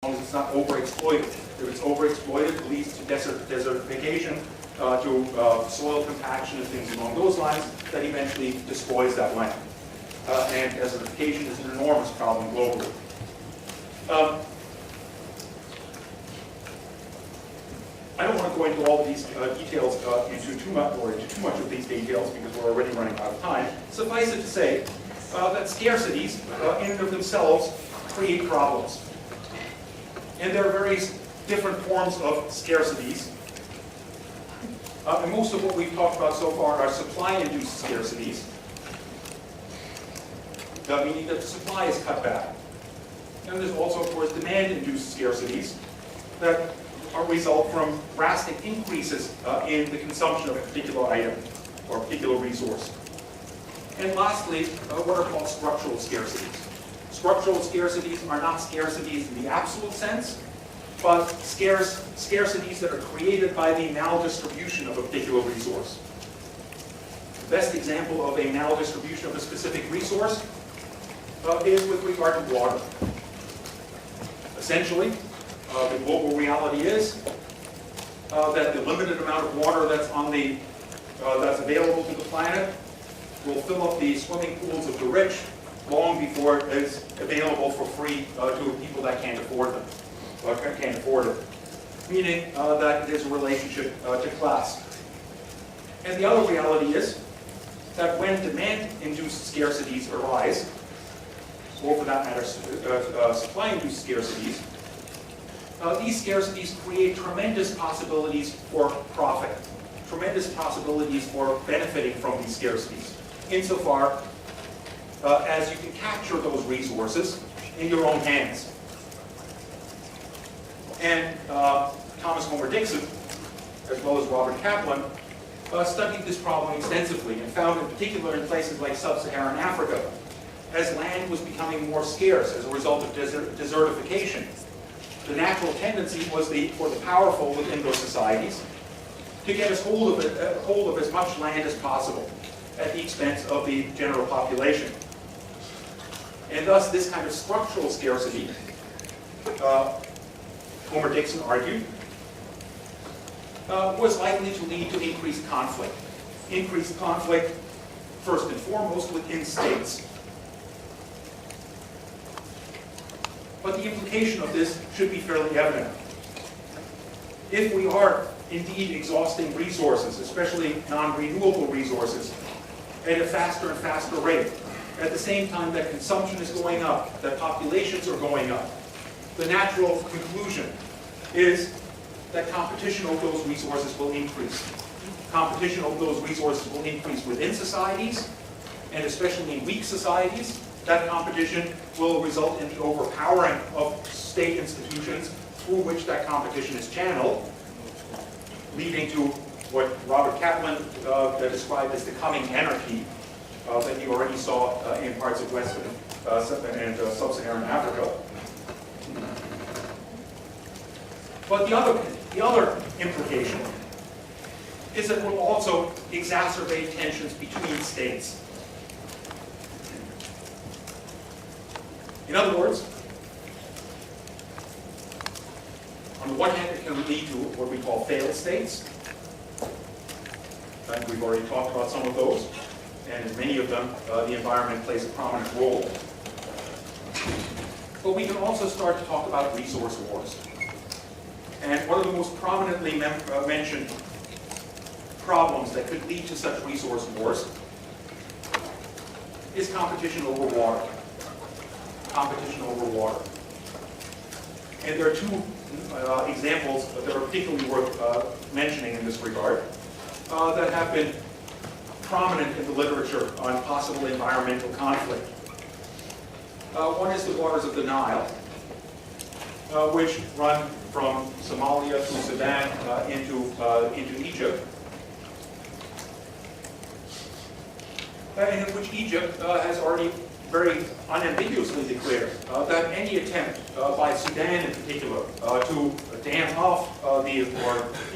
long as it's not overexploited. If it's overexploited, it leads to desertification, to soil compaction and things along those lines that eventually destroys that land. And desertification is an enormous problem globally. I don't want to go into all of these details into too much of these details because we're already running out of time. Suffice it to say that scarcities in and of themselves create problems. And there are various different forms of scarcities. And most of what we've talked about so far are supply-induced scarcities, meaning that the supply is cut back. And there's also, of course, demand-induced scarcities that result from drastic increases in the consumption of a particular item or a particular resource. And lastly, what are called structural scarcities. Structural scarcities are not scarcities in the absolute sense, but scarcities that are created by the maldistribution of a particular resource. The best example of a maldistribution of a specific resource is with regard to water. Essentially, the global reality is that the limited amount of water that's that's available to the planet will fill up the swimming pools of the rich long before it's available for free to people that can't afford them, or can't afford it. Meaning that there's a relationship to class. And the other reality is that when demand-induced scarcities arise, or for that matter, supply-induced scarcities, these scarcities create tremendous possibilities for profit, tremendous possibilities for benefiting from these scarcities, insofar as you can capture those resources in your own hands. And Thomas Homer Dixon, as well as Robert Kaplan, studied this problem extensively and found in particular in places like sub-Saharan Africa, as land was becoming more scarce as a result of desertification, the natural tendency was for the powerful within those societies to get hold of as much land as possible at the expense of the general population. And thus, this kind of structural scarcity, Homer Dixon argued, was likely to lead to increased conflict. Increased conflict, first and foremost, within states. But the implication of this should be fairly evident. If we are indeed exhausting resources, especially non-renewable resources, at a faster and faster rate, at the same time that consumption is going up, that populations are going up, the natural conclusion is that competition over those resources will increase. Competition over those resources will increase within societies, and especially in weak societies. That competition will result in the overpowering of state institutions through which that competition is channeled, leading to what Robert Kaplan described as the coming anarchy that you already saw in parts of Western and sub-Saharan Africa. But the other implication is that it will also exacerbate tensions between states. In other words, on the one hand, it can lead to what we call failed states. And we've already talked about some of those. And in many of them, the environment plays a prominent role. But we can also start to talk about resource wars. And one of the most prominently mentioned problems that could lead to such resource wars is competition over water. Competition over water. And there are two examples that are particularly worth mentioning in this regard that have been prominent in the literature on possible environmental conflict. One is the waters of the Nile, which run from Somalia through Sudan into Egypt, and in which Egypt has already very unambiguously declared that any attempt by Sudan in particular to dam off or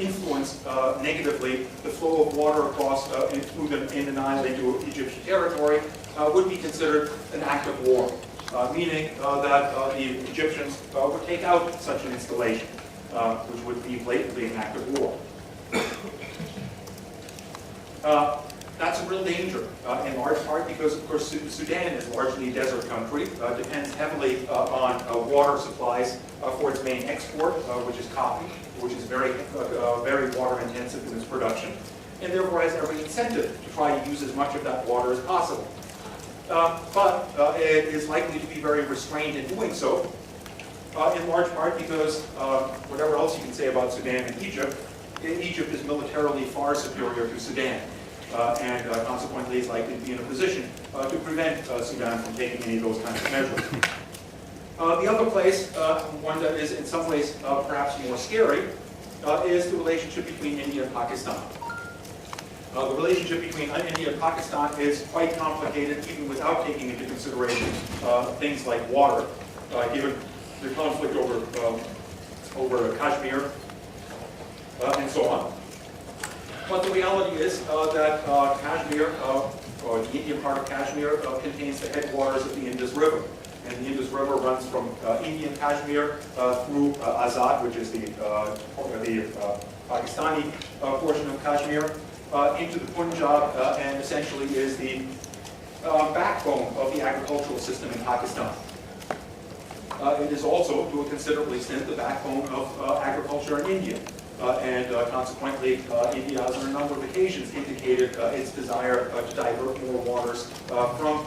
influence negatively the flow of water across in the Nile into Egyptian territory would be considered an act of war. meaning that the Egyptians would take out such an installation, which would be blatantly an act of war. That's a real danger, in large part because, of course, Sudan is largely a desert country, depends heavily on water supplies for its main export, which is coffee, which is very water intensive in its production, and therefore has every incentive to try to use as much of that water as possible. But it is likely to be very restrained in doing so, in large part because whatever else you can say about Sudan and Egypt is militarily far superior to Sudan. And consequently is likely to be in a position to prevent Sudan from taking any of those kinds of measures. The other place, one that is in some ways perhaps more scary, is the relationship between India and Pakistan. The relationship between India and Pakistan is quite complicated, even without taking into consideration things like water, given the conflict over Kashmir and so on. But the reality is that Kashmir, or the Indian part of Kashmir, contains the headwaters of the Indus River. And the Indus River runs from Indian Kashmir through Azad, which is the Pakistani portion of Kashmir, into the Punjab, and essentially is the backbone of the agricultural system in Pakistan. It is also, to a considerable extent, the backbone of agriculture in India. And consequently, India has on a number of occasions indicated its desire to divert more waters from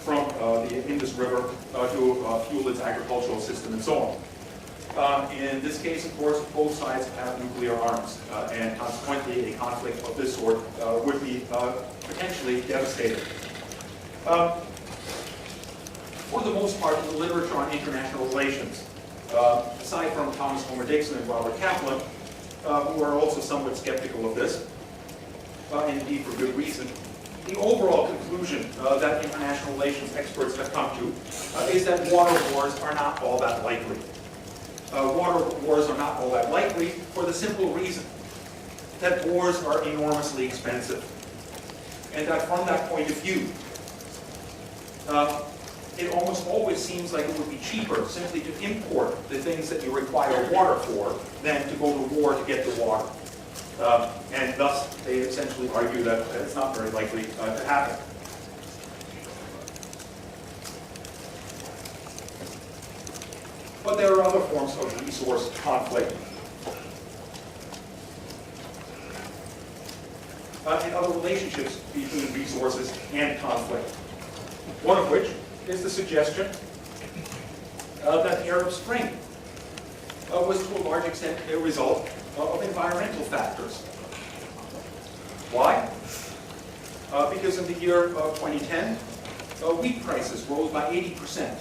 the Indus River to fuel its agricultural system and so on. In this case, of course, both sides have nuclear arms, and consequently a conflict of this sort would be potentially devastating. For the most part, in the literature on international relations, aside from Thomas Homer Dixon and Robert Kaplan, who are also somewhat skeptical of this, and indeed for good reason, the overall conclusion that international relations experts have come to is that water wars are not all that likely. Water wars are not all that likely for the simple reason that wars are enormously expensive. And that from that point of view, it almost always seems like it would be cheaper simply to import the things that you require water for than to go to war to get the water. And thus, they essentially argue that it's not very likely to happen. But there are other forms of resource conflict. And other relationships between resources and conflict. One of which is the suggestion that the Arab Spring was to a large extent a result of environmental factors. Why? Because in the year 2010, wheat prices rose by 80%.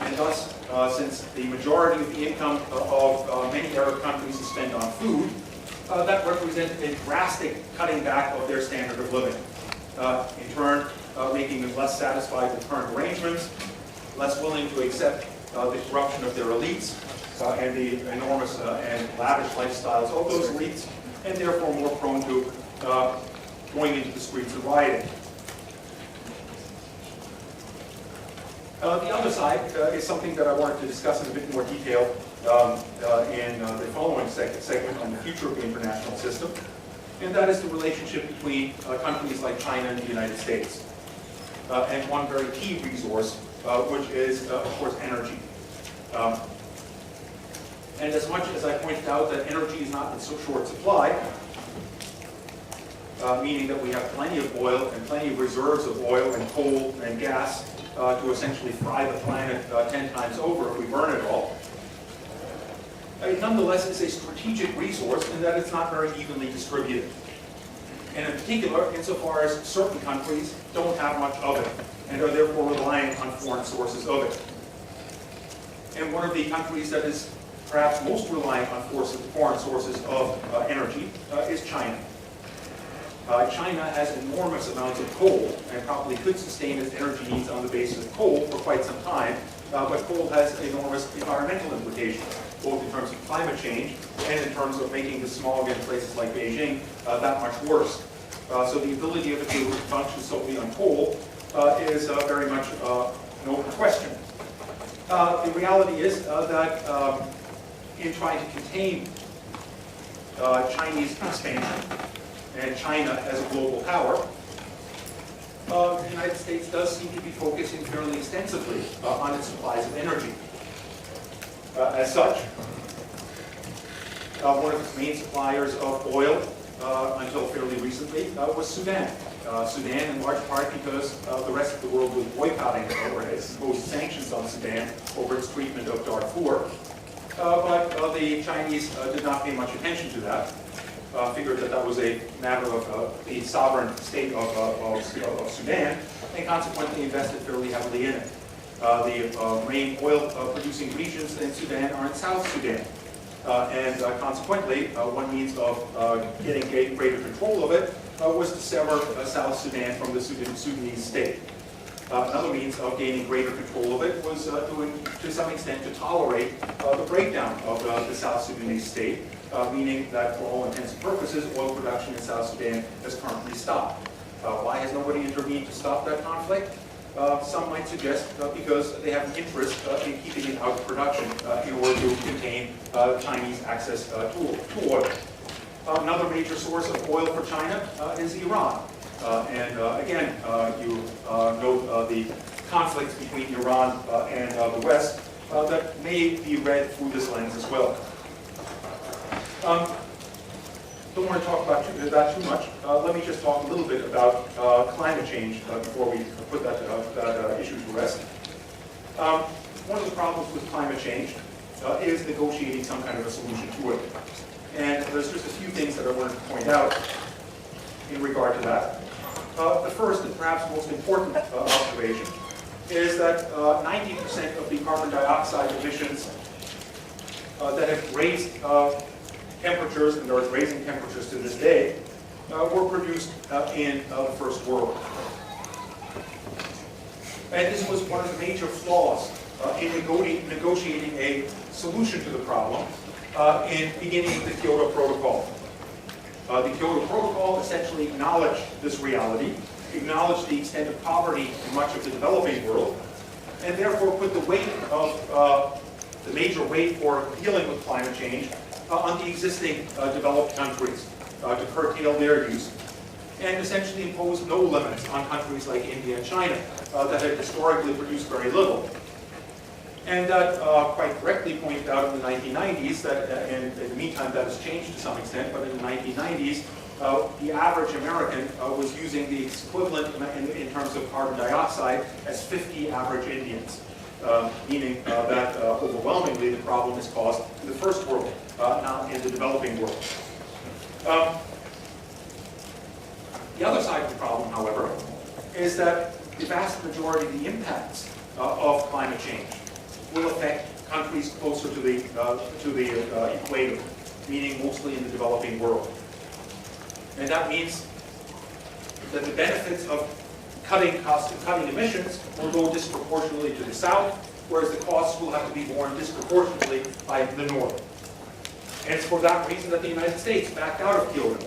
And thus, since the majority of the income of many Arab countries is spent on food, that represented a drastic cutting back of their standard of living. In turn, making them less satisfied with current arrangements, less willing to accept the corruption of their elites, and the enormous and lavish lifestyles of those elites, and therefore more prone to going into the streets and rioting. The other side is something that I wanted to discuss in a bit more detail in the following segment on the future of the international system, and that is the relationship between countries like China and the United States. And one very key resource, which is, of course, energy. And as much as I pointed out that energy is not in so short supply, meaning that we have plenty of oil and plenty of reserves of oil and coal and gas to essentially fry the planet 10 times over if we burn it all, it nonetheless is a strategic resource in that it's not very evenly distributed. And in particular, insofar as certain countries don't have much of it and are therefore relying on foreign sources of it. And one of the countries that is perhaps most reliant on foreign sources of energy is China. China has enormous amounts of coal and probably could sustain its energy needs on the basis of coal for quite some time, but coal has enormous environmental implications, both in terms of climate change and in terms of making the smog in places like Beijing that much worse. So the ability of it to function solely on coal is very much no question. The reality is that in trying to contain Chinese expansion and China as a global power, the United States does seem to be focusing fairly extensively on its supplies of energy. As such, one of its main suppliers of oil until fairly recently was Sudan. Sudan in large part because the rest of the world was boycotting or has imposed sanctions on Sudan over its treatment of Darfur. But the Chinese did not pay much attention to that. Figured that that was a matter of the sovereign state of Sudan, and consequently invested fairly heavily in it. The main oil-producing regions in Sudan are in South Sudan. And consequently, one means of getting greater control of it was to sever South Sudan from the Sudanese state. Another means of gaining greater control of it was to some extent to tolerate the breakdown of the South Sudanese state, meaning that for all intents and purposes, oil production in South Sudan has currently stopped. Why has nobody intervened to stop that conflict? Some might suggest because they have an interest in keeping it out of production in order to contain Chinese access to oil. Another major source of oil for China is Iran. And again, you note the conflicts between Iran and the West that may be read through this lens as well. Don't want to talk about that too much. Let me just talk a little bit about climate change before we put that issue to rest. One of the problems with climate change is negotiating some kind of a solution to it. And there's just a few things that I wanted to point out in regard to that. The first and perhaps most important observation is that 90% of the carbon dioxide emissions that have raised temperatures, and are raising temperatures to this day, were produced in the First World. And this was one of the major flaws in negotiating a solution to the problem in beginning the Kyoto Protocol. The Kyoto Protocol essentially acknowledged this reality, acknowledged the extent of poverty in much of the developing world, and therefore put the weight of the major weight for dealing with climate change on the existing developed countries to curtail their use, and essentially impose no limits on countries like India and China that had historically produced very little. And that quite correctly pointed out in the 1990s that, and in the meantime that has changed to some extent, but in the 1990s, the average American was using the equivalent in terms of carbon dioxide as 50 average Indians, meaning that overwhelmingly the problem is caused in the First World, not in the developing world. The other side of the problem, however, is that the vast majority of the impacts of climate change will affect countries closer to the equator, meaning mostly in the developing world. And that means that the benefits of cutting emissions will go disproportionately to the south, whereas the costs will have to be borne disproportionately by the north. And it's for that reason that the United States backed out of Kyoto.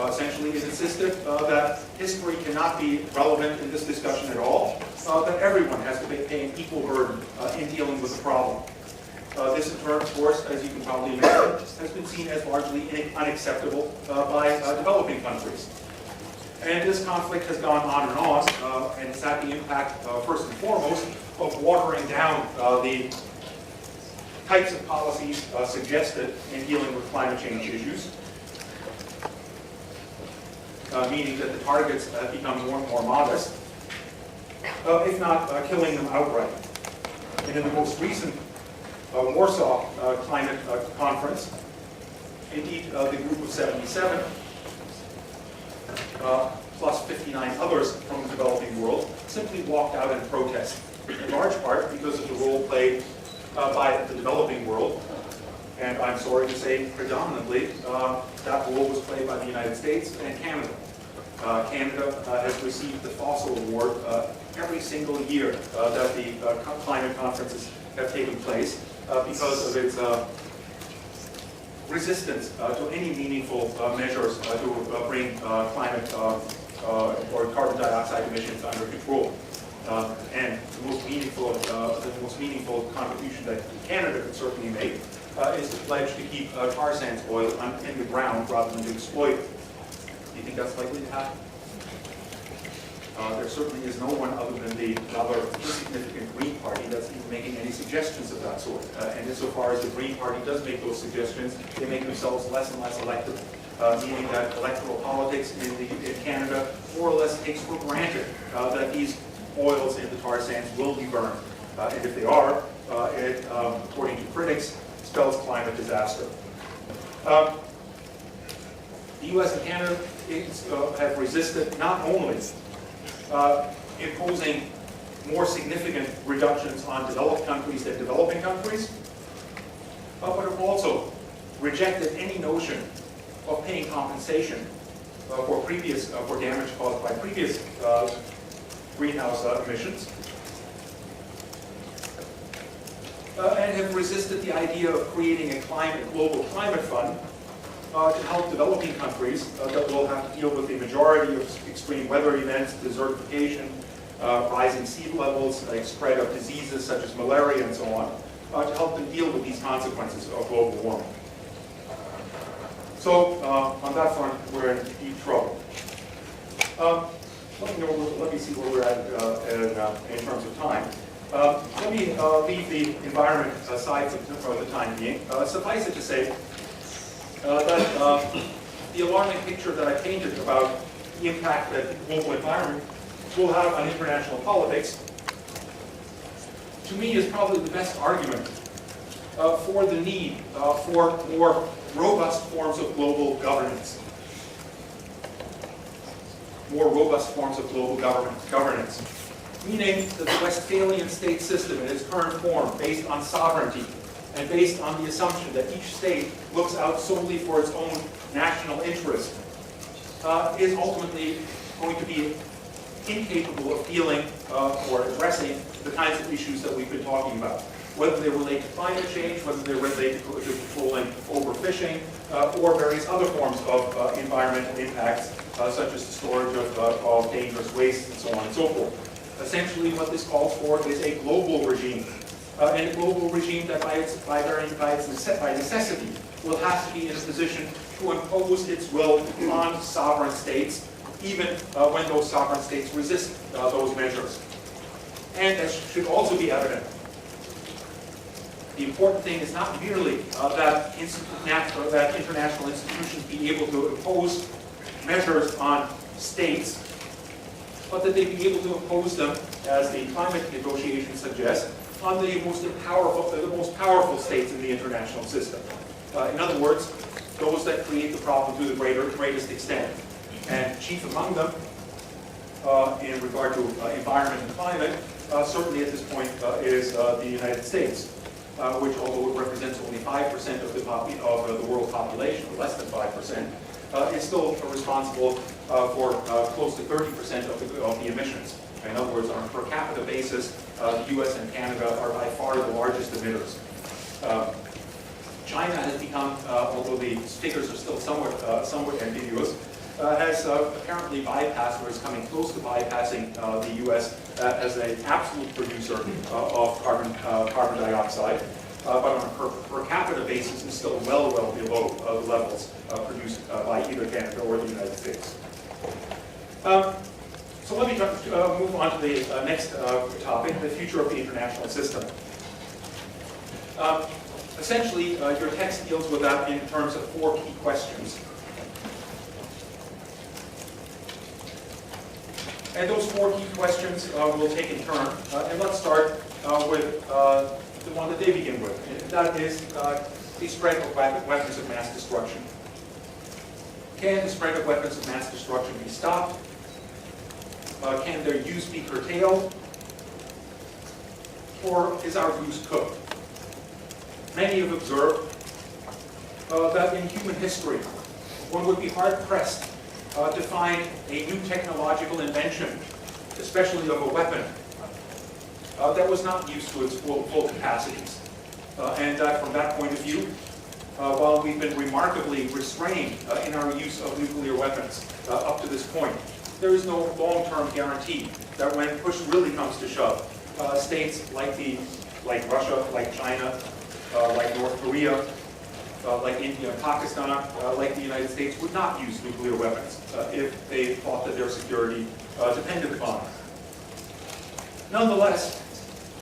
Essentially, it insisted that history cannot be relevant in this discussion at all, that everyone has to pay an equal burden in dealing with the problem. This, in turn, of course, as you can probably imagine, has been seen as largely unacceptable by developing countries. And this conflict has gone on, and it's had the impact, first and foremost, of watering down the types of policies suggested in dealing with climate change issues, meaning that the targets have become more and more modest, if not killing them outright. And in the most recent Warsaw Climate Conference, indeed the group of 77, plus 59 others from the developing world, simply walked out in protest, in large part because of the role played by the developing world. And I'm sorry to say, predominantly, that role was played by the United States and Canada. Canada has received the Fossil Award every single year that the climate conferences have taken place because of its resistance to any meaningful measures to bring climate or carbon dioxide emissions under control. And the most meaningful contribution that Canada could certainly make is to pledge to keep tar sands oil in the ground rather than to exploit it. Do you think that's likely to happen? There certainly is no one other than the rather insignificant Green Party that's even making any suggestions of that sort. And insofar as the Green Party does make those suggestions, they make themselves less and less electable, meaning that electoral politics in Canada more or less takes for granted that these oils in the tar sands will be burned. And if they are, it, according to critics, spells climate disaster. The US and Canada have resisted not only imposing more significant reductions on developed countries than developing countries, but have also rejected any notion of paying compensation for damage caused by previous greenhouse emissions, and have resisted the idea of creating a global climate fund to help developing countries that will have to deal with the majority of extreme weather events, desertification, rising sea levels, spread of diseases such as malaria and so on, to help them deal with these consequences of global warming. So on that front, we're in deep trouble. Let me see where we're at in terms of time. Let me leave the environment aside for the time being. Suffice it to say that the alarming picture that I painted about the impact that the global environment will have on international politics, to me, is probably the best argument for the need for more robust forms of global governance. More robust forms of global governance. Meaning that the Westphalian state system in its current form, based on sovereignty, and based on the assumption that each state looks out solely for its own national interest, is ultimately going to be incapable of dealing or addressing the kinds of issues that we've been talking about. Whether they relate to climate change, whether they relate to controlling overfishing, or various other forms of environmental impacts, such as the storage of dangerous waste and so on and so forth. Essentially, what this calls for is a global regime. And a global regime that by necessity will have to be in a position to impose its will on sovereign states, even when those sovereign states resist those measures. And that should also be evident. The important thing is not merely that international institutions be able to impose measures on states, but that they be able to impose them, as the climate negotiations suggest, on the most powerful states in the international system. In other words, those that create the problem to the greatest extent. And chief among them, in regard to environment and climate, certainly at this point is the United States, which, although it represents only 5% of the world population, or less than 5%, is still responsible for close to 30% of the emissions. In other words, on a per capita basis, the US and Canada are by far the largest emitters. China has become, although the figures are still somewhat ambiguous, has apparently bypassed, or is coming close to bypassing the US as an absolute producer of carbon dioxide, but on a per capita basis is still well below the levels produced by either Canada or the United States. So let me move on to the next topic, the future of the international system. Essentially, your text deals with that in terms of 4 key questions. And those 4 key questions we'll take in turn. And let's start with the one that they begin with. And that is the spread of weapons of mass destruction. Can the spread of weapons of mass destruction be stopped? Can their use be curtailed? Or is our use cooked? Many have observed that in human history, one would be hard-pressed to find a new technological invention, especially of a weapon, that was not used to its full capacities. And from that point of view, while we've been remarkably restrained in our use of nuclear weapons up to this point, there is no long-term guarantee that when push really comes to shove, states like Russia, like China, like North Korea, like India and Pakistan, like the United States, would not use nuclear weapons if they thought that their security depended upon it. Nonetheless,